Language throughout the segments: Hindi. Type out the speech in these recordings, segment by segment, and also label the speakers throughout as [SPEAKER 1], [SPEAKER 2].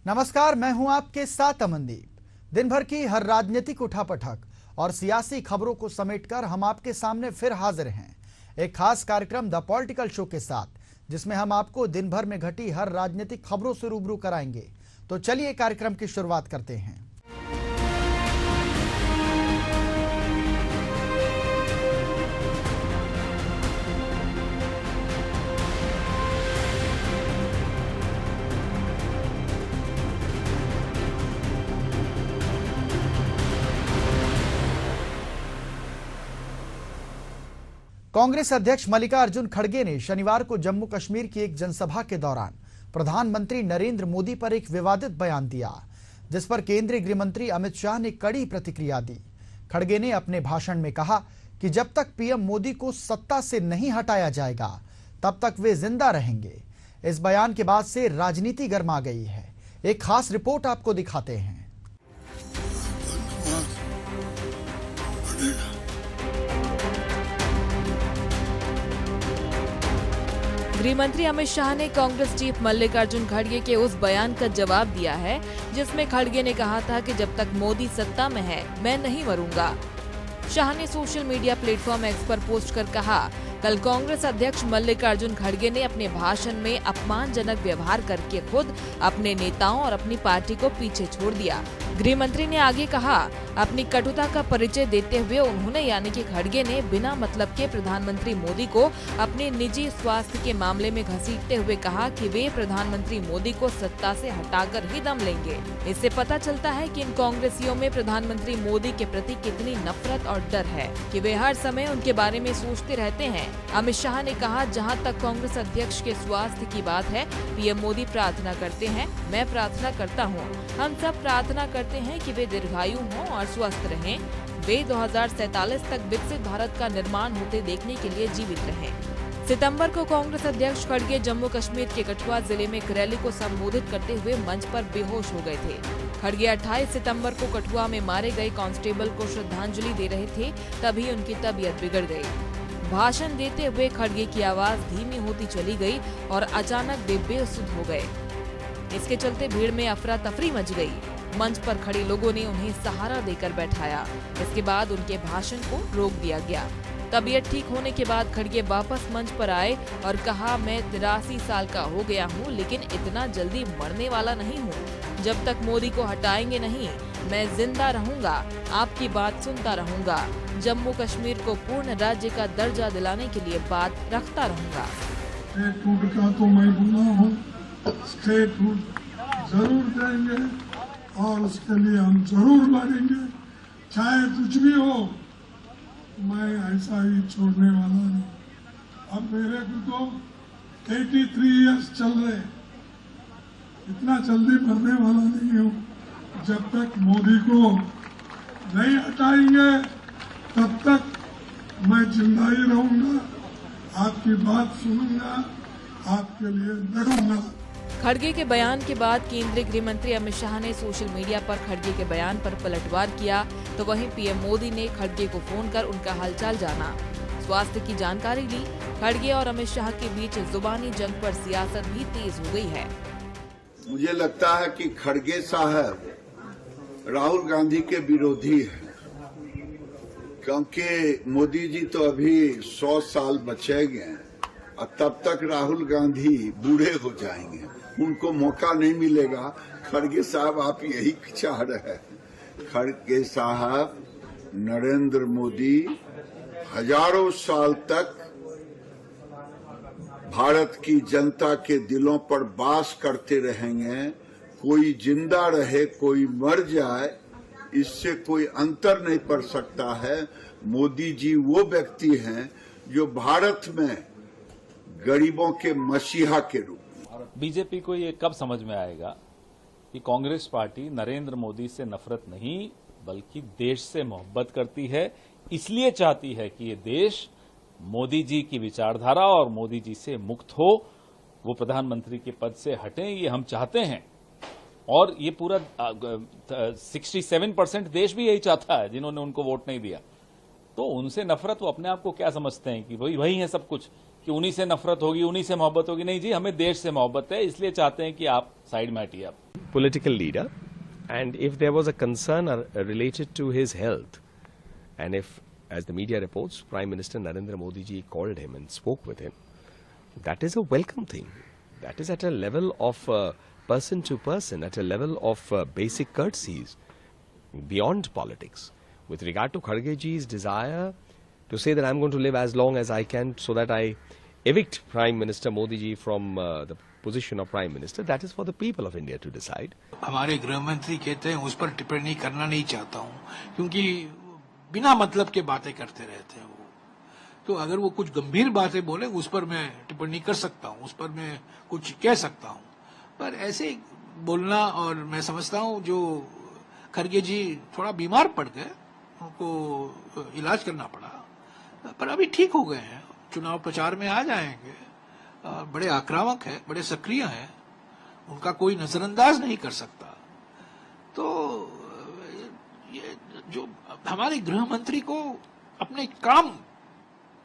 [SPEAKER 1] नमस्कार, मैं हूं आपके साथ अमनदीप। दिन भर की हर राजनीतिक उठापटक और सियासी खबरों को समेटकर हम आपके सामने फिर हाजिर हैं एक खास कार्यक्रम द पॉलिटिकल शो के साथ, जिसमें हम आपको दिन भर में घटी हर राजनीतिक खबरों से रूबरू कराएंगे। तो चलिए कार्यक्रम की शुरुआत करते हैं। कांग्रेस अध्यक्ष मल्लिकार्जुन खड़गे ने शनिवार को जम्मू कश्मीर की एक जनसभा के दौरान प्रधानमंत्री नरेंद्र मोदी पर एक विवादित बयान दिया, जिस पर केंद्रीय गृह मंत्री अमित शाह ने कड़ी प्रतिक्रिया दी। खड़गे ने अपने भाषण में कहा कि जब तक पीएम मोदी को सत्ता से नहीं हटाया जाएगा तब तक वे जिंदा रहेंगे। इस बयान के बाद से राजनीति गर्मा गई है। एक खास रिपोर्ट आपको दिखाते हैं।
[SPEAKER 2] गृह मंत्री अमित शाह ने कांग्रेस चीफ मल्लिकार्जुन खड़गे के उस बयान का जवाब दिया है जिसमें खड़गे ने कहा था कि जब तक मोदी सत्ता में है मैं नहीं मरूंगा। शाह ने सोशल मीडिया प्लेटफॉर्म एक्स पर पोस्ट कर कहा, कल कांग्रेस अध्यक्ष मल्लिकार्जुन खड़गे ने अपने भाषण में अपमानजनक व्यवहार करके खुद, अपने नेताओं और अपनी पार्टी को पीछे छोड़ दिया। गृह मंत्री ने आगे कहा, अपनी कटुता का परिचय देते हुए उन्होंने यानी कि खड़गे ने बिना मतलब के प्रधानमंत्री मोदी को अपने निजी स्वास्थ्य के मामले में घसीटते हुए कहा कि वे प्रधानमंत्री मोदी को सत्ता से हटाकर ही दम लेंगे। इससे पता चलता है कि इन कांग्रेसियों में प्रधानमंत्री मोदी के प्रति कितनी नफरत और डर है कि वे हर समय उनके बारे में सोचते रहते हैं। अमित शाह ने कहा, जहां तक कांग्रेस अध्यक्ष के स्वास्थ्य की बात है, पीएम मोदी प्रार्थना करते हैं, मैं प्रार्थना करता हूं, हम सब प्रार्थना करते हैं कि वे दीर्घायु हों और स्वस्थ रहें। वे 2047 तक विकसित भारत का निर्माण होते देखने के लिए जीवित रहें। सितंबर को कांग्रेस अध्यक्ष खड़गे जम्मू कश्मीर के कठुआ जिले में एक रैली को संबोधित करते हुए मंच पर बेहोश हो गए थे। खड़गे 28 सितंबर को कठुआ में मारे गए कांस्टेबल को श्रद्धांजलि दे रहे थे, तभी उनकी तबीयत बिगड़ गई। भाषण देते हुए खड़गे की आवाज धीमी होती चली गई और अचानक वे बेसुध हो गए। इसके चलते भीड़ में अफरा तफरी मच गई। मंच पर खड़े लोगों ने उन्हें सहारा देकर बैठाया। इसके बाद उनके भाषण को रोक दिया गया। तबीयत ठीक होने के बाद खड़गे वापस मंच पर आए और कहा, मैं 83 साल का हो गया हूँ, लेकिन इतना जल्दी मरने वाला नहीं हूँ। जब तक मोदी को हटाएंगे नहीं, मैं जिंदा रहूंगा, आपकी बात सुनता रहूंगा, जम्मू कश्मीर को पूर्ण राज्य का दर्जा दिलाने के लिए बात रखता रहूंगा।
[SPEAKER 3] स्टेटहुड का तो मैं बोला हूँ, स्टेटहुड जरूर देंगे और उसके लिए हम जरूर लड़ेंगे, चाहे कुछ भी हो। मैं ऐसा ही छोड़ने वाला नहीं। अब मेरे को तो 83 इयर्स चल रहे, इतना जल्दी मरने वाला नहीं हूँ। जब तक मोदी को नहीं हटाएंगे तब तक मैं जिंदा ही रहूंगा, आपकी बात सुनूंगा, आपके लिए लड़ूंगा।
[SPEAKER 2] खड़गे के बयान के बाद केंद्रीय गृह मंत्री अमित शाह ने सोशल मीडिया पर खड़गे के बयान पर पलटवार किया, तो वहीं पीएम मोदी ने खड़गे को फोन कर उनका हालचाल जाना, स्वास्थ्य की जानकारी ली। खड़गे और अमित शाह के बीच जुबानी जंग पर सियासत भी तेज हो गई है।
[SPEAKER 4] मुझे लगता है कि खड़गे साहब राहुल गांधी के विरोधी हैं, क्योंकि मोदी जी तो अभी 100 साल बचेंगे और तब तक राहुल गांधी बूढ़े हो जाएंगे, उनको मौका नहीं मिलेगा। खड़गे साहब, आप यही चाह रहे हैं। खड़गे साहब नरेंद्र मोदी हजारों साल तक भारत की जनता के दिलों पर वास करते रहेंगे। कोई जिंदा रहे, कोई मर जाए, इससे कोई अंतर नहीं पड़ सकता है। मोदी जी वो व्यक्ति हैं जो भारत में गरीबों के मसीहा के रूप में।
[SPEAKER 5] बीजेपी को ये कब समझ में आएगा कि कांग्रेस पार्टी नरेंद्र मोदी से नफरत नहीं बल्कि देश से मोहब्बत करती है, इसलिए चाहती है कि ये देश मोदी जी की विचारधारा और मोदी जी से मुक्त हो, वो प्रधानमंत्री के पद से हटें, ये हम चाहते हैं। और ये पूरा 67% देश भी यही चाहता है जिन्होंने उनको वोट नहीं दिया। तो उनसे नफरत वो अपने आप को क्या समझते हैं कि वही है सब कुछ, कि उन्हीं से नफरत होगी, उन्हीं से मोहब्बत होगी। नहीं जी, हमें देश से मोहब्बत है, इसलिए चाहते हैं कि आप साइड में हटिए। आप
[SPEAKER 6] political leader, and if there was a concern related to his health, and if, as the media reports, Prime Minister Narendra Modi ji called him and spoke with him, that is a welcome thing. That is at a level of person to person, at a level of basic courtesies, beyond politics. With regard to Kharge ji's desire to say that I'm going to live as long as I can so that I evict Prime Minister Modi ji from the position of Prime Minister, that is for the people of India to decide.
[SPEAKER 7] हमारे गृह मंत्री कहते हैं उस पर टिप्पणी करना नहीं चाहता हूं, क्योंकि बिना मतलब के बातें करते रहते हैं वो। तो अगर वो कुछ गंभीर बातें बोले उस पर मैं टिप्पणी कर सकता हूं, उस पर मैं कुछ कह सकता हूं, पर ऐसे बोलना, और मैं समझता हूं जो खड़गे जी थोड़ा बीमार पड़ गए, उनको इलाज करना पड़ा, पर अभी ठीक हो गए हैं, चुनाव प्रचार में आ जाएंगे। बड़े आक्रामक है, बड़े सक्रिय हैं, उनका कोई नजरअंदाज नहीं कर सकता। तो ये जो हमारे गृह मंत्री को अपने काम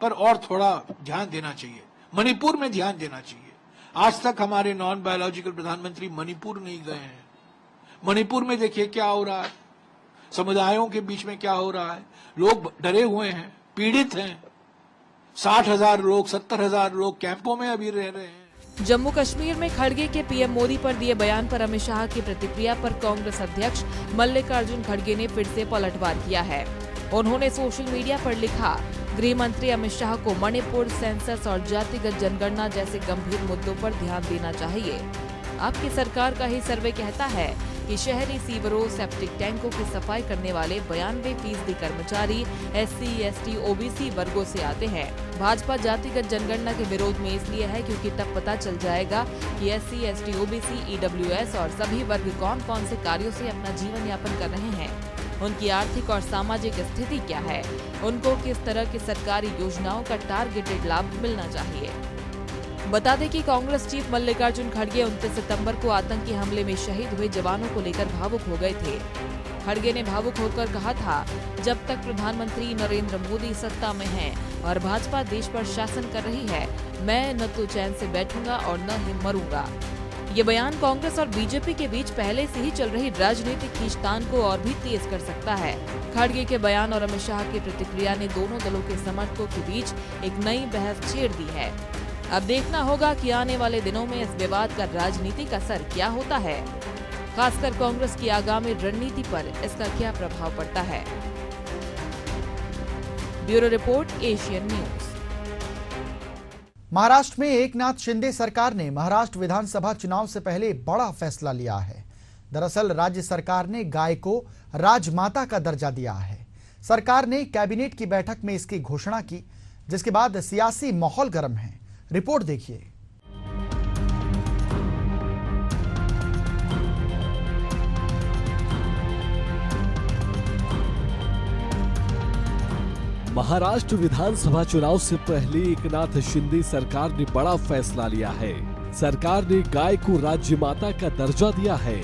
[SPEAKER 7] पर और थोड़ा ध्यान देना चाहिए, मणिपुर में ध्यान देना चाहिए। आज तक हमारे नॉन बायोलॉजिकल प्रधानमंत्री मणिपुर नहीं गए हैं। मणिपुर में देखिए क्या हो रहा है, समुदायों के बीच में क्या हो रहा है, लोग डरे हुए हैं, पीड़ित हैं। 60,000 लोग, 70,000 लोग कैंपों में अभी रह रहे हैं।
[SPEAKER 2] जम्मू कश्मीर में खड़गे के पीएम मोदी पर दिए बयान पर अमित शाह की प्रतिक्रिया पर कांग्रेस अध्यक्ष मल्लिकार्जुन खड़गे ने फिर से पलटवार किया है। उन्होंने सोशल मीडिया पर लिखा, गृह मंत्री अमित शाह को मणिपुर, सेंसस और जातिगत जनगणना जैसे गंभीर मुद्दों पर ध्यान देना चाहिए। आपकी सरकार का ही सर्वे कहता है कि शहरी सीवरों, सेप्टिक टैंकों की सफाई करने वाले 92% कर्मचारी SC, ST, OBC वर्गों से आते हैं। भाजपा जातिगत जनगणना के विरोध में इसलिए है क्योंकि तब पता चल जाएगा कि SC, ST, OBC, EWS और सभी वर्ग कौन कौन से कार्यों से अपना जीवन यापन कर रहे हैं, उनकी आर्थिक और सामाजिक स्थिति क्या है, उनको किस तरह की सरकारी योजनाओं का टारगेटेड लाभ मिलना चाहिए। बता दें कि कांग्रेस चीफ मल्लिकार्जुन खड़गे 29 सितंबर को आतंकी हमले में शहीद हुए जवानों को लेकर भावुक हो गए थे। खड़गे ने भावुक होकर कहा था, जब तक प्रधानमंत्री नरेंद्र मोदी सत्ता में हैं और भाजपा देश पर शासन कर रही है, मैं न तो चैन से बैठूंगा और न ही मरूंगा। ये बयान कांग्रेस और बीजेपी के बीच पहले से ही चल रही राजनीतिक खींचतान को और भी तेज कर सकता है। खड़गे के बयान और अमित शाह की प्रतिक्रिया ने दोनों दलों के समर्थकों के बीच एक नई बहस छेड़ दी है। अब देखना होगा कि आने वाले दिनों में इस विवाद का राजनीतिक असर क्या होता है, खासकर कांग्रेस की आगामी रणनीति पर इसका क्या प्रभाव पड़ता है। Bureau report, Asian news.
[SPEAKER 1] Maharashtra में एकनाथ शिंदे सरकार ने महाराष्ट्र विधानसभा चुनाव से पहले बड़ा फैसला लिया है। दरअसल राज्य सरकार ने गाय को राजमाता का दर्जा दिया है। सरकार ने कैबिनेट की बैठक में इसकी घोषणा की, जिसके बाद सियासी माहौल गर्म है। रिपोर्ट देखिए।
[SPEAKER 8] महाराष्ट्र विधानसभा चुनाव से पहले एकनाथ शिंदे सरकार ने बड़ा फैसला लिया है। सरकार ने गाय को राज्य माता का दर्जा दिया है।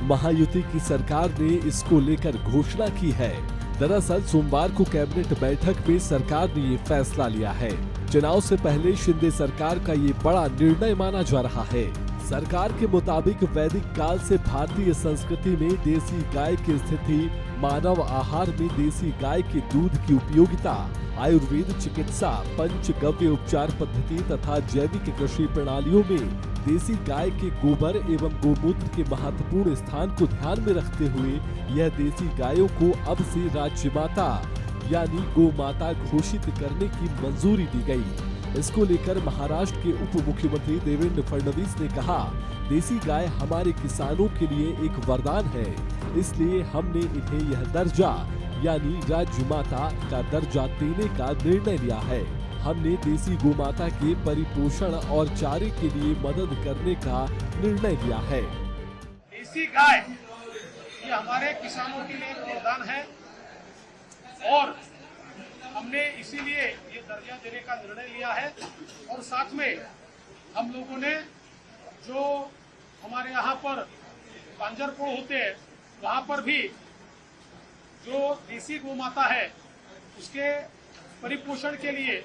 [SPEAKER 8] महायुति की सरकार ने इसको लेकर घोषणा की है। दरअसल सोमवार को कैबिनेट बैठक में सरकार ने ये फैसला लिया है। चुनाव से पहले शिंदे सरकार का ये बड़ा निर्णय माना जा रहा है। सरकार के मुताबिक वैदिक काल से भारतीय संस्कृति में देसी गाय की स्थिति, मानव आहार में देसी गाय के दूध की उपयोगिता, आयुर्वेद चिकित्सा, पंचगव्य उपचार पद्धति तथा जैविक कृषि प्रणालियों में देसी गाय के गोबर एवं गोमूत्र के महत्वपूर्ण स्थान को ध्यान में रखते हुए यह देसी गायों को अब से राज्य माता यानी गो माता घोषित करने की मंजूरी दी गई। इसको लेकर महाराष्ट्र के उप मुख्यमंत्री देवेंद्र फडणवीस ने कहा, देसी गाय हमारे किसानों के लिए एक वरदान है, इसलिए हमने इन्हें यह दर्जा यानी राज्य माता का दर्जा देने का निर्णय लिया है। हमने देसी गोमाता के परिपोषण और चारे के लिए मदद करने का निर्णय लिया है।
[SPEAKER 9] देसी गाय ये हमारे किसानों के लिए एक वरदान है और हमने इसीलिए ये दर्जा देने का निर्णय लिया है। और साथ में हम लोगों ने जो हमारे यहाँ पर पांजरपोड़ होते हैं वहाँ पर भी जो देसी गोमाता है उसके परिपोषण के लिए,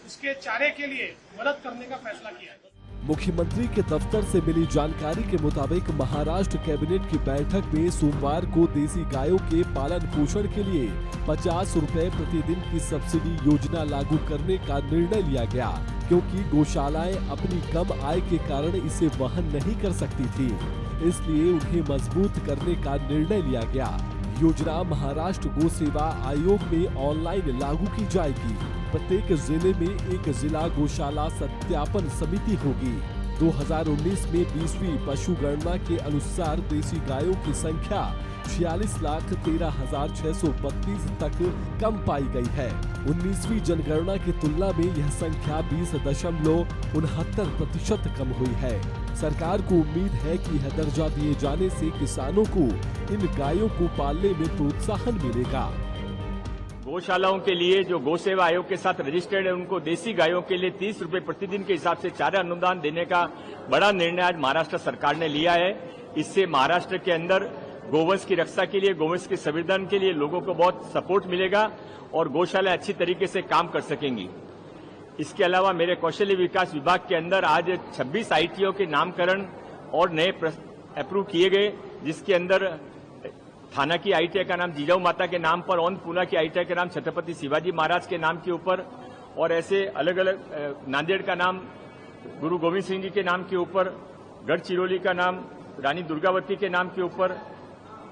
[SPEAKER 9] उसके चारे के लिए मदद करने का फैसला किया है।
[SPEAKER 8] मुख्यमंत्री के दफ्तर से मिली जानकारी के मुताबिक महाराष्ट्र कैबिनेट की बैठक में सोमवार को देसी गायों के पालन पोषण के लिए 50 रुपए प्रतिदिन की सब्सिडी योजना लागू करने का निर्णय लिया गया, क्योंकि गौशालाएं अपनी कम आय के कारण इसे वहन नहीं कर सकती थी, इसलिए उन्हें मजबूत करने का निर्णय लिया गया। योजना महाराष्ट्र गौ सेवा आयोग में ऑनलाइन लागू की जाएगी। प्रत्येक जिले में एक जिला गौशाला सत्यापन समिति होगी। 2019 में 20वीं पशु गणना के अनुसार देसी गायों की संख्या 46,13,632 तक कम पाई गई है। 19वीं जनगणना की तुलना में यह संख्या 20.69% कम हुई है। सरकार को उम्मीद है कि यह दर्जा दिए जाने से किसानों को इन गायों को पालने में प्रोत्साहन मिलेगा।
[SPEAKER 10] गौशालाओं के लिए जो गौ सेवा आयोग के साथ रजिस्टर्ड है, उनको देसी गायों के लिए 30 रुपए प्रतिदिन के हिसाब से चारा अनुदान देने का बड़ा निर्णय आज महाराष्ट्र सरकार ने लिया है। इससे महाराष्ट्र के अंदर गोवंश की रक्षा के लिए, गोवंश के संवर्धन के लिए लोगों को बहुत सपोर्ट मिलेगा और गौशाला अच्छी तरीके से काम कर सकेंगी। इसके अलावा मेरे कौशल्य विकास विभाग के अंदर आज 26 आईटीओ के नामकरण और नए अप्रूव किए गए, जिसके अंदर थाना की आईटीआई का नाम जिजाऊ माता के नाम पर, पूना की आईटीआई का नाम छत्रपति शिवाजी महाराज के नाम के ऊपर, और ऐसे अलग अलग नांदेड़ का नाम गुरु गोविंद सिंह जी के नाम के ऊपर, गढ़चिरौली का नाम रानी दुर्गावती के नाम के ऊपर,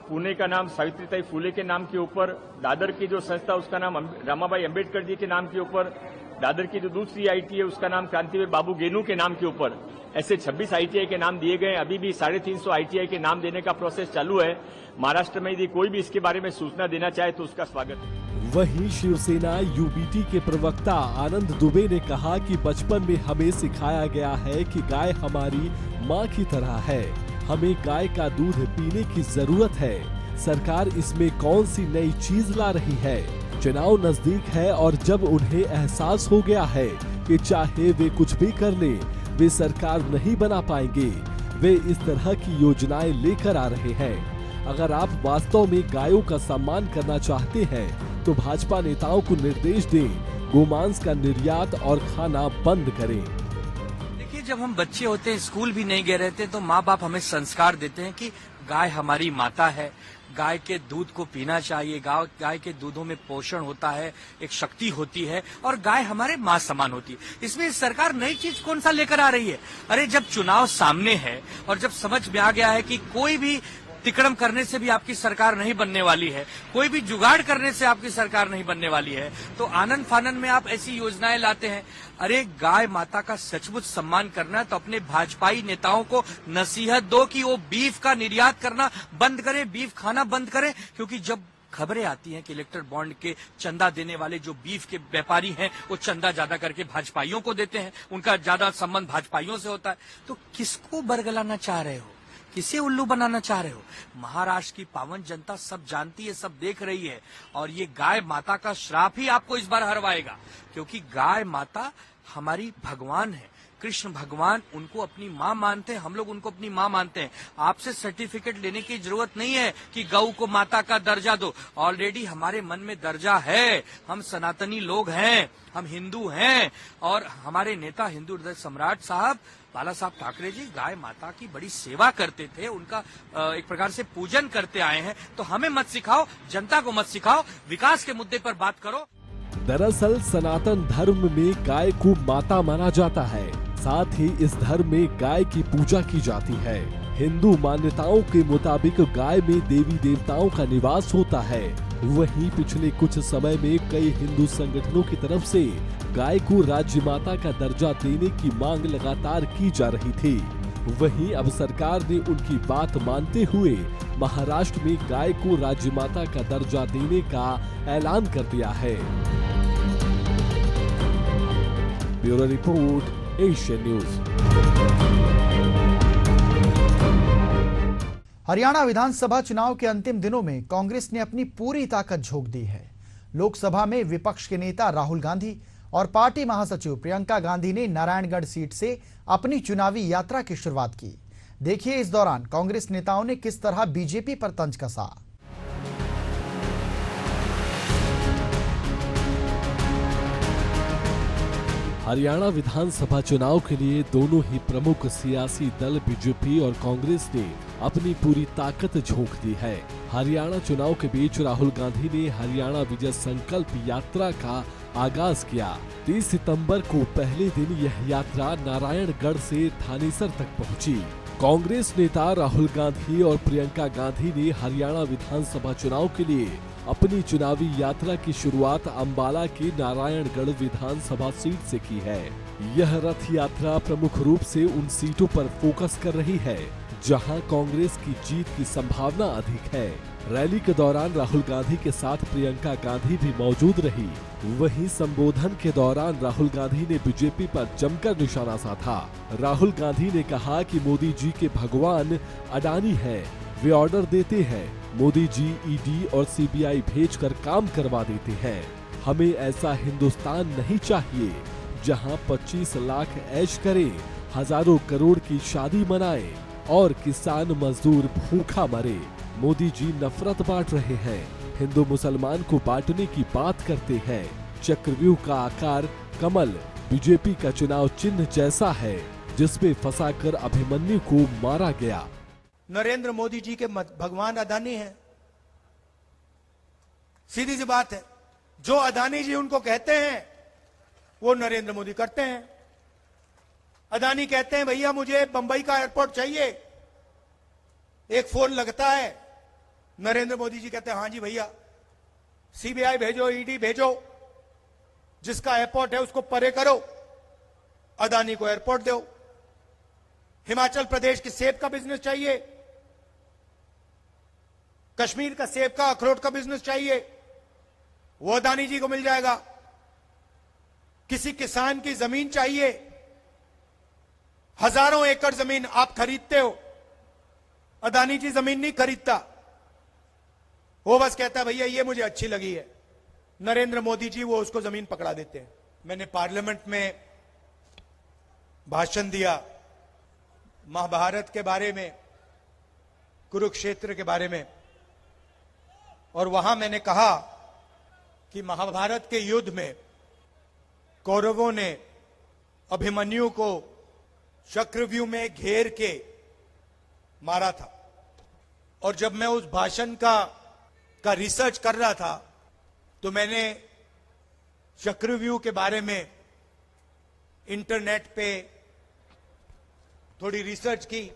[SPEAKER 10] पुणे का नाम सावित्रीबाई फुले के नाम के ऊपर, दादर की जो संस्था उसका नाम रमाबाई अंबेडकर जी के नाम के ऊपर, दादर की जो दूसरी आईटी है उसका नाम क्रांतिवीर बाबू गेनू के नाम के ऊपर, ऐसे 26 आईटीआई के नाम दिए गए। अभी भी 350 आईटीआई के नाम देने का प्रोसेस चालू है। महाराष्ट्र में यदि कोई भी इसके बारे में सूचना देना चाहे तो उसका स्वागत है।
[SPEAKER 8] वहीं शिवसेना यूबीटी के प्रवक्ता आनंद दुबे ने कहा कि बचपन में हमें सिखाया गया है कि गाय हमारी माँ की तरह है, हमें गाय का दूध पीने की जरूरत है। सरकार इसमें कौन सी नई चीज ला रही है? चुनाव नजदीक है और जब उन्हें एहसास हो गया है कि चाहे वे कुछ भी कर ले, वे सरकार नहीं बना पाएंगे, वे इस तरह की योजनाएं लेकर आ रहे हैं। अगर आप वास्तव में गायों का सम्मान करना चाहते हैं तो भाजपा नेताओं को निर्देश दें, गोमांस का निर्यात और खाना बंद करें।
[SPEAKER 11] देखिए, जब हम बच्चे होते हैं, स्कूल भी नहीं गए रहते, तो माँ बाप हमें संस्कार देते हैं कि गाय हमारी माता है, गाय के दूध को पीना चाहिए, गाय के दूधों में पोषण होता है, एक शक्ति होती है और गाय हमारे माँ समान होती है। इसमें सरकार नई चीज कौन सा लेकर आ रही है? अरे जब चुनाव सामने है और जब समझ में आ गया है कि कोई भी तिकड़म करने से भी आपकी सरकार नहीं बनने वाली है, कोई भी जुगाड़ करने से आपकी सरकार नहीं बनने वाली है, तो आनंद फानन में आप ऐसी योजनाएं लाते हैं। अरे गाय माता का सचमुच सम्मान करना है तो अपने भाजपाई नेताओं को नसीहत दो कि वो बीफ का निर्यात करना बंद करें, बीफ खाना बंद करें, क्योंकि जब खबरें आती हैं कि इलेक्टर बॉन्ड के चंदा देने वाले जो बीफ के व्यापारी हैं वो चंदा ज्यादा करके भाजपाइयों को देते हैं, उनका ज्यादा संबंध भाजपाइयों से होता है, तो किसको बरगलाना चाह रहे हो? किसे उल्लू बनाना चाह रहे हो? महाराष्ट्र की पावन जनता सब जानती है, सब देख रही है, और ये गाय माता का श्राप ही आपको इस बार हरवाएगा, क्योंकि गाय माता हमारी भगवान है, कृष्ण भगवान उनको अपनी माँ मानते हैं, हम लोग उनको अपनी माँ मानते हैं। आपसे सर्टिफिकेट लेने की जरूरत नहीं है कि गौ को माता का दर्जा दो, ऑलरेडी हमारे मन में दर्जा है। हम सनातनी लोग हैं, हम हिंदू हैं, और हमारे नेता हिंदू हृदय सम्राट साहब बाला साहब ठाकरे जी गाय माता की बड़ी सेवा करते थे, उनका एक प्रकार से पूजन करते आए हैं। तो हमें मत सिखाओ, जनता को मत सिखाओ, विकास के मुद्दे पर बात करो।
[SPEAKER 8] दरअसल सनातन धर्म में गाय को माता माना जाता है, साथ ही इस धर्म में गाय की पूजा की जाती है। हिंदू मान्यताओं के मुताबिक गाय में देवी देवताओं का निवास होता है। वहीं पिछले कुछ समय में कई हिंदू संगठनों की तरफ से गाय को राज्य माता का दर्जा देने की मांग लगातार की जा रही थी। वहीं अब सरकार ने उनकी बात मानते हुए महाराष्ट्र में गाय को राज्य माता का दर्जा देने का ऐलान कर दिया है। Bureau report, Asian news.
[SPEAKER 1] Haryana विधानसभा चुनाव के अंतिम दिनों में कांग्रेस ने अपनी पूरी ताकत झोंक दी है। लोकसभा में विपक्ष के नेता राहुल गांधी और पार्टी महासचिव प्रियंका गांधी ने नारायणगढ़ सीट से अपनी चुनावी यात्रा की शुरुआत की। देखिए इस दौरान कांग्रेस नेताओं ने किस तरह बीजेपी पर तंज कसा।
[SPEAKER 8] हरियाणा विधानसभा चुनाव के लिए दोनों ही प्रमुख सियासी दल बीजेपी और कांग्रेस ने अपनी पूरी ताकत झोंक दी है। हरियाणा चुनाव के बीच राहुल गांधी ने हरियाणा विजय संकल्प यात्रा का आगाज किया। 30 सितंबर को पहले दिन यह यात्रा नारायणगढ़ से थानेसर तक पहुंची। कांग्रेस नेता राहुल गांधी और प्रियंका गांधी ने हरियाणा विधानसभा चुनाव के लिए अपनी चुनावी यात्रा की शुरुआत अंबाला की नारायणगढ़ विधानसभा सीट से की है। यह रथ यात्रा प्रमुख रूप से उन सीटों पर फोकस कर रही है जहां कांग्रेस की जीत की संभावना अधिक है। रैली के दौरान राहुल गांधी के साथ प्रियंका गांधी भी मौजूद रही। वहीं संबोधन के दौरान राहुल गांधी ने बीजेपी पर जमकर निशाना साधा। राहुल गांधी ने कहा कि मोदी जी के भगवान अडानी है, वे ऑर्डर देते हैं, मोदी जी ईडी और सीबीआई भेजकर काम करवा देते हैं। हमें ऐसा हिंदुस्तान नहीं चाहिए जहां 25 लाख ऐश करें, हजारों करोड़ की शादी मनाएं और किसान मजदूर भूखा मरे। मोदी जी नफरत बांट रहे हैं, हिंदू मुसलमान को बांटने की बात करते हैं। चक्रव्यूह का आकार कमल बीजेपी का चुनाव चिन्ह जैसा है जिसमें फंसाकर अभिमन्यु को मारा गया।
[SPEAKER 12] नरेंद्र मोदी जी के भगवान अदानी हैं। सीधी सी बात है, जो अदानी जी उनको कहते हैं वो नरेंद्र मोदी करते हैं। अदानी कहते हैं भैया मुझे बंबई का एयरपोर्ट चाहिए, एक फोन लगता है, नरेंद्र मोदी जी कहते हैं हाँ जी भैया, सीबीआई भेजो, ईडी भेजो, जिसका एयरपोर्ट है उसको परे करो, अदानी को एयरपोर्ट दो। हिमाचल प्रदेश की सेब का बिजनेस चाहिए, कश्मीर का सेब का अखरोट का बिजनेस चाहिए, वो अदानी जी को मिल जाएगा। किसी किसान की जमीन चाहिए, हजारों एकड़ जमीन आप खरीदते हो, अदानी जी जमीन नहीं खरीदता, वो बस कहता है भैया ये मुझे अच्छी लगी है, नरेंद्र मोदी जी वो उसको जमीन पकड़ा देते हैं। मैंने पार्लियामेंट में भाषण दिया महाभारत के बारे में, कुरुक्षेत्र के बारे में, और वहां मैंने कहा कि महाभारत के युद्ध में कौरवों ने अभिमन्यु को चक्रव्यूह में घेर के मारा था। और जब मैं उस भाषण का रिसर्च कर रहा था तो मैंने चक्रव्यूह के बारे में इंटरनेट पे थोड़ी रिसर्च की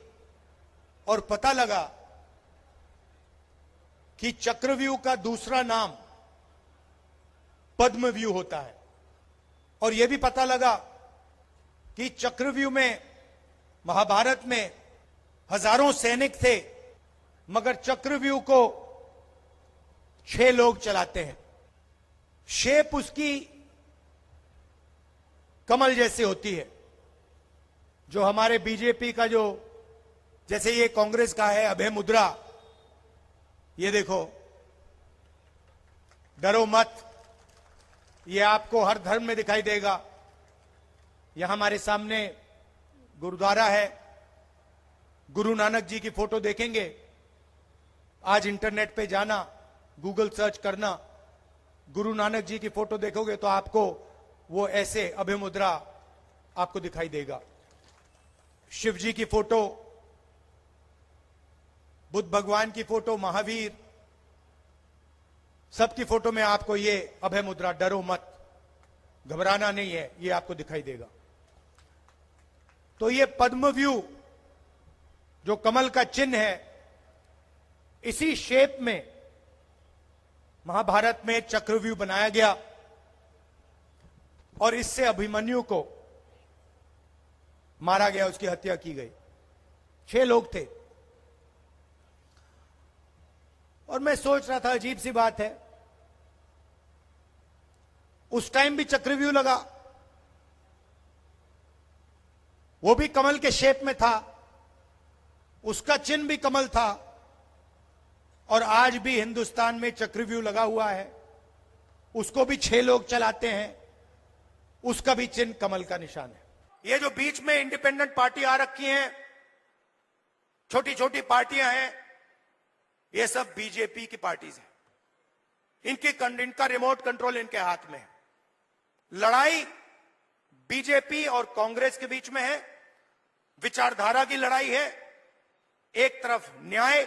[SPEAKER 12] और पता लगा कि चक्रव्यूह का दूसरा नाम पद्मव्यूह होता है। और यह भी पता लगा कि चक्रव्यूह में महाभारत में हजारों सैनिक थे, मगर चक्रव्यूह को 6 लोग चलाते हैं। शेप उसकी कमल जैसे होती है। जो हमारे बीजेपी का जो, जैसे ये कांग्रेस का है अभय मुद्रा, ये देखो, डरो मत, ये आपको हर धर्म में दिखाई देगा। यहां हमारे सामने गुरुद्वारा है, गुरु नानक जी की फोटो देखेंगे। आज इंटरनेट पे जाना, गूगल सर्च करना, गुरु नानक जी की फोटो देखोगे तो आपको वो ऐसे अभय मुद्रा आपको दिखाई देगा। शिव जी की फोटो, बुद्ध भगवान की फोटो, महावीर, सबकी फोटो में आपको ये अभय मुद्रा, डरो मत, घबराना नहीं है, ये आपको दिखाई देगा। तो ये पद्मव्यूह जो कमल का चिन्ह है, इसी शेप में महाभारत में चक्रव्यूह बनाया गया और इससे अभिमन्यु को मारा गया, उसकी हत्या की गई। 6 लोग थे। और मैं सोच रहा था अजीब सी बात है, उस टाइम भी चक्रव्यूह लगा, वो भी कमल के शेप में था, उसका चिन्ह भी कमल था, और आज भी हिंदुस्तान में चक्रव्यूह लगा हुआ है, उसको भी 6 लोग चलाते हैं, उसका भी चिन्ह कमल का निशान है। ये जो बीच में इंडिपेंडेंट पार्टी आ रखी हैं, छोटी छोटी पार्टियां हैं, ये सब बीजेपी की पार्टीज हैं। इनका रिमोट कंट्रोल इनके हाथ में है। लड़ाई बीजेपी और कांग्रेस के बीच में है, विचारधारा की लड़ाई है। एक तरफ न्याय,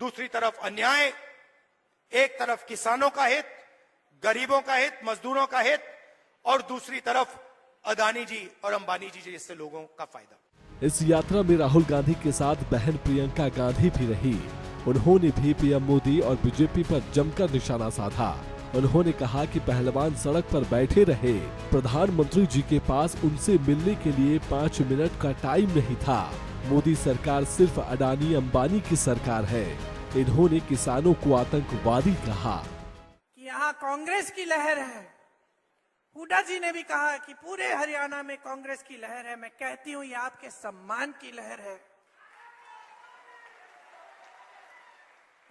[SPEAKER 12] दूसरी तरफ अन्याय। एक तरफ किसानों का हित, गरीबों का हित, मजदूरों का हित, और दूसरी तरफ अदानी जी और अंबानी जी जैसे लोगों का फायदा।
[SPEAKER 8] इस यात्रा में राहुल गांधी के साथ बहन प्रियंका गांधी भी रही। उन्होंने भी पीएम मोदी और बीजेपी पर जमकर निशाना साधा। उन्होंने कहा कि पहलवान सड़क पर बैठे रहे, प्रधानमंत्री जी के पास उनसे मिलने के लिए 5 मिनट का टाइम नहीं था। मोदी सरकार सिर्फ अडानी अंबानी की सरकार है। इन्होंने किसानों को आतंकवादी कहा।
[SPEAKER 13] यहाँ कांग्रेस की लहर है। हुड्डा जी ने भी कहा कि पूरे हरियाणा में कांग्रेस की लहर है। मैं कहती हूँ ये आपके सम्मान की लहर है।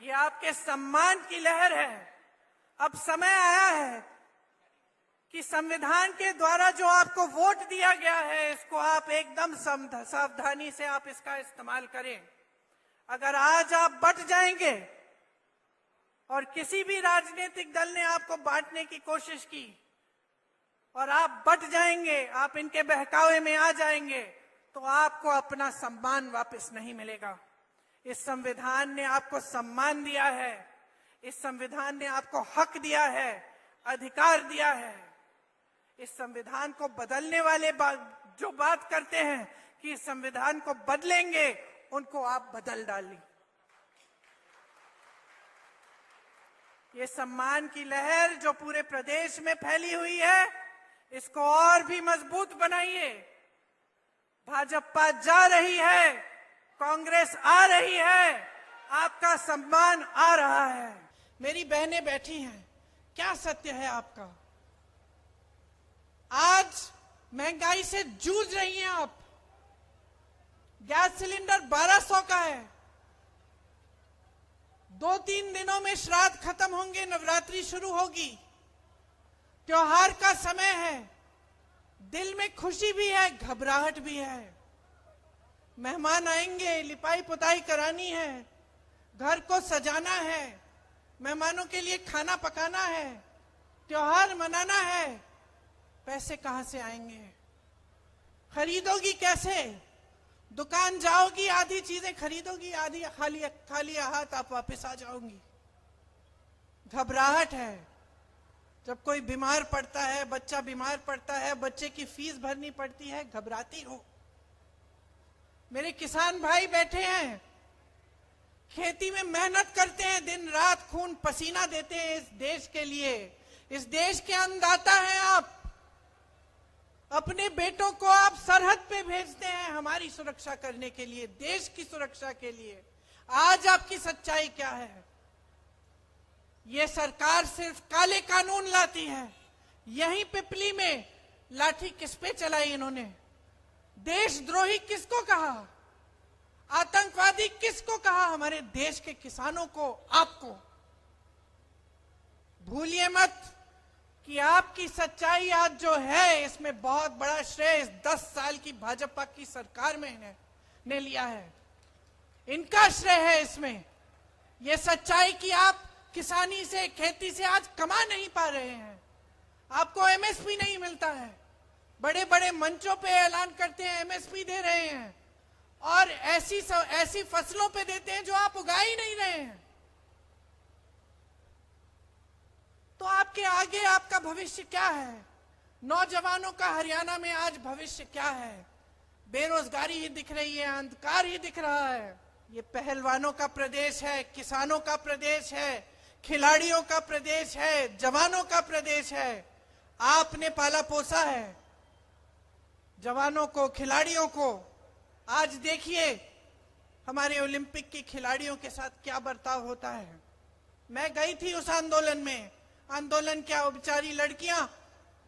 [SPEAKER 13] ये आपके सम्मान की लहर है। अब समय आया है कि संविधान के द्वारा जो आपको वोट दिया गया है, इसको आप एकदम सावधानी से आप इसका इस्तेमाल करें। अगर आज आप बट जाएंगे और किसी भी राजनीतिक दल ने आपको बांटने की कोशिश की और आप बट जाएंगे, आप इनके बहकावे में आ जाएंगे, तो आपको अपना सम्मान वापस नहीं मिलेगा। इस संविधान ने आपको सम्मान दिया है। इस संविधान ने आपको हक दिया है, अधिकार दिया है। इस संविधान को बदलने वाले जो बात करते हैं कि इस संविधान को बदलेंगे, उनको आप बदल डालिए। ये सम्मान की लहर जो पूरे प्रदेश में फैली हुई है, इसको और भी मजबूत बनाइए। भाजपा जा रही है, कांग्रेस आ रही है, आपका सम्मान आ रहा है। मेरी बहनें बैठी हैं, क्या सत्य है आपका? आज महंगाई से जूझ रही हैं आप। गैस सिलेंडर 1200 का है। 2-3 दिनों में श्राद्ध खत्म होंगे, नवरात्रि शुरू होगी, त्योहार का समय है। दिल में खुशी भी है, घबराहट भी है। मेहमान आएंगे, लिपाई पुताई करानी है, घर को सजाना है, मेहमानों के लिए खाना पकाना है, त्योहार मनाना है। पैसे कहां से आएंगे? खरीदोगी कैसे? दुकान जाओगी, आधी चीजें खरीदोगी, आधी खाली हाथ आप वापस आ जाओगी। घबराहट है। जब कोई बीमार पड़ता है, बच्चा बीमार पड़ता है, बच्चे की फीस भरनी पड़ती है, घबराती हो। मेरे किसान भाई बैठे हैं, खेती में मेहनत करते हैं, दिन रात खून पसीना देते हैं इस देश के लिए। इस देश के अन्नदाता हैं आप। अपने बेटों को आप सरहद पे भेजते हैं हमारी सुरक्षा करने के लिए, देश की सुरक्षा के लिए। आज आपकी सच्चाई क्या है? ये सरकार सिर्फ काले कानून लाती है। यहीं पिपली में लाठी किस पे चलाई इन्होंने? देशद्रोही किसको कहा? आतंकवादी किसको कहा? हमारे देश के किसानों को, आपको। भूलिए मत कि आपकी सच्चाई आज जो है, इसमें बहुत बड़ा श्रेय इस 10 साल की भाजपा की सरकार में ने लिया है। इनका श्रेय है इसमें। ये सच्चाई कि आप किसानी से, खेती से आज कमा नहीं पा रहे हैं। आपको एमएसपी नहीं मिलता है। बड़े बड़े मंचों पे ऐलान करते हैं एमएसपी दे रहे हैं, और ऐसी फसलों पे देते हैं जो आप उगा ही नहीं रहे हैं। तो आपके आगे आपका भविष्य क्या है? नौजवानों का हरियाणा में आज भविष्य क्या है? बेरोजगारी ही दिख रही है, अंधकार ही दिख रहा है। ये पहलवानों का प्रदेश है, किसानों का प्रदेश है, खिलाड़ियों का प्रदेश है, जवानों का प्रदेश है। आपने पाला पोसा है जवानों को, खिलाड़ियों को। आज देखिए हमारे ओलंपिक के खिलाड़ियों के साथ क्या बर्ताव होता है। मैं गई थी उस आंदोलन में। आंदोलन क्या, वो बेचारी लड़कियां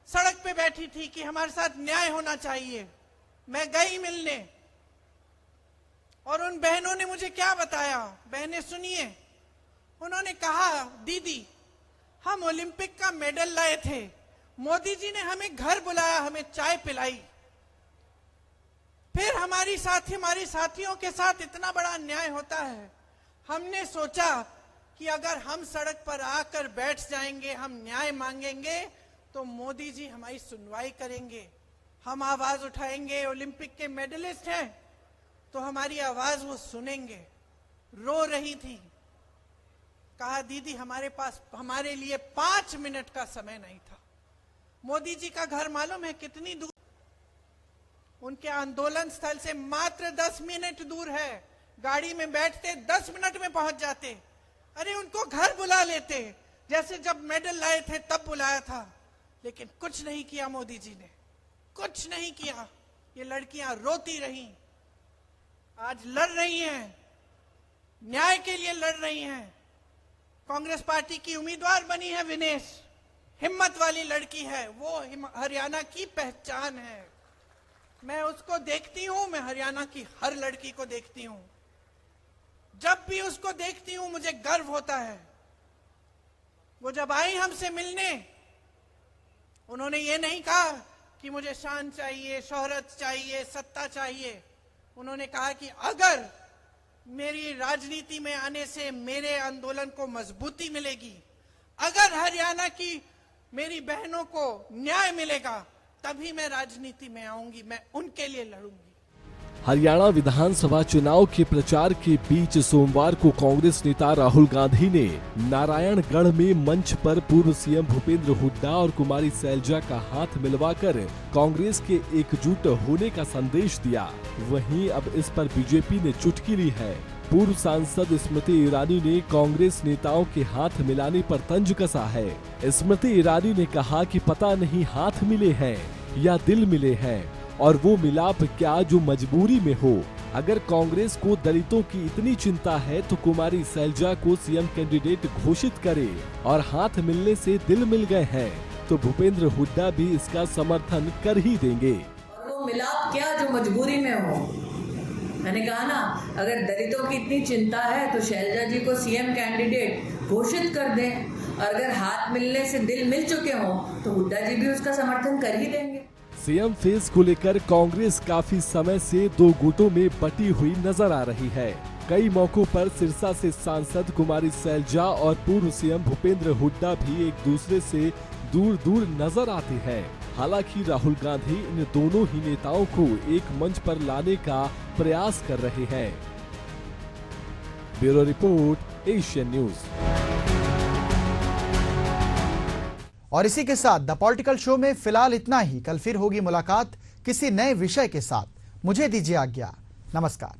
[SPEAKER 13] सड़क पे बैठी थी कि हमारे साथ न्याय होना चाहिए। मैं गई मिलने, और उन बहनों ने मुझे क्या बताया। बहनें सुनिए, उन्होंने कहा, दीदी हम ओलंपिक का मेडल लाए थे, मोदी जी ने हमें घर बुलाया, हमें चाय पिलाई, फिर हमारी साथियों के साथ इतना बड़ा अन्याय होता है। हमने सोचा कि अगर हम सड़क पर आकर बैठ जाएंगे, हम न्याय मांगेंगे, तो मोदी जी हमारी सुनवाई करेंगे। हम आवाज उठाएंगे, ओलंपिक के मेडलिस्ट हैं तो हमारी आवाज वो सुनेंगे। रो रही थी, कहा दीदी हमारे पास हमारे लिए 5 मिनट का समय नहीं था। मोदी जी का घर मालूम है कितनी दूर? उनके आंदोलन स्थल से मात्र 10 मिनट दूर है। गाड़ी में बैठते 10 मिनट में पहुंच जाते। अरे उनको घर बुला लेते, जैसे जब मेडल लाए थे तब बुलाया था। लेकिन कुछ नहीं किया मोदी जी ने, कुछ नहीं किया। ये लड़कियां रोती रहीं, आज लड़ रही हैं, न्याय के लिए लड़ रही हैं। कांग्रेस पार्टी की उम्मीदवार बनी है विनेश, हिम्मत वाली लड़की है, वो हरियाणा की पहचान है। मैं उसको देखती हूं, मैं हरियाणा की हर लड़की को देखती हूं। जब भी उसको देखती हूं मुझे गर्व होता है। वो जब आई हमसे मिलने, उन्होंने ये नहीं कहा कि मुझे शान चाहिए, शोहरत चाहिए, सत्ता चाहिए। उन्होंने कहा कि अगर मेरी राजनीति में आने से मेरे आंदोलन को मजबूती मिलेगी, अगर हरियाणा की मेरी बहनों को न्याय मिलेगा, तभी मैं राजनीति में आऊंगी, मैं उनके लिए लड़ूंगी।
[SPEAKER 8] हरियाणा विधानसभा चुनाव के प्रचार के बीच सोमवार को कांग्रेस नेता राहुल गांधी ने नारायणगढ़ में मंच पर पूर्व सीएम भूपेंद्र हुड्डा और कुमारी सैलजा का हाथ मिलवाकर कांग्रेस के एकजुट होने का संदेश दिया। वहीं अब इस पर बीजेपी ने चुटकी ली है। पूर्व सांसद स्मृति ईरानी ने कांग्रेस नेताओं के हाथ मिलाने पर तंज कसा है। स्मृति ईरानी ने कहा कि पता नहीं हाथ मिले हैं या दिल मिले हैं, और वो मिलाप क्या जो मजबूरी में हो। अगर कांग्रेस को दलितों की इतनी चिंता है तो कुमारी सैलजा को सीएम कैंडिडेट घोषित करे, और हाथ मिलने से दिल मिल गए हैं तो भूपेंद्र हुड्डा भी इसका समर्थन कर ही देंगे।
[SPEAKER 14] और वो मिलाप क्या जो मजबूरी में हो। मैंने कहा ना, अगर दलितों की इतनी चिंता है तो सैलजा जी को सीएम कैंडिडेट घोषित कर दें, और अगर हाथ मिलने से दिल मिल चुके हो तो हुड्डा जी भी उसका समर्थन कर ही देंगे।
[SPEAKER 8] सीएम फेस को लेकर कांग्रेस काफी समय से दो गुटों में बटी हुई नजर आ रही है। कई मौकों पर सिरसा से सांसद कुमारी सैलजा और पूर्व सीएम भूपेंद्र हुड्डा भी एक दूसरे से दूर दूर नजर आते हैं। हालांकि राहुल गांधी इन दोनों ही नेताओं को एक मंच पर लाने का प्रयास कर रहे हैं। Bureau report, Asian news.
[SPEAKER 1] और इसी के साथ द पॉलिटिकल शो में फिलहाल इतना ही। कल फिर होगी मुलाकात किसी नए विषय के साथ। मुझे दीजिए आज्ञा। नमस्कार।